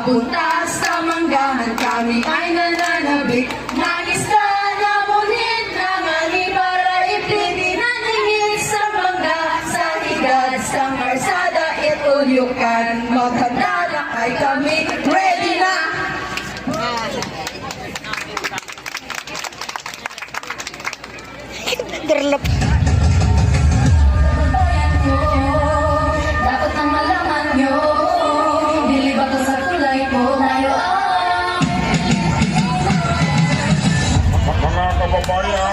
papunta sa manggahan kami ay nananabik. Nagis ka na ngunit nangani para ipili naningin sa mangga. Sa higad sa karsada itulyukan, maghanda na ay kami ready na. Derlep. Dapat nang malaman nyo, dili ba to sa kulay ko tayo ang Mga kababayan,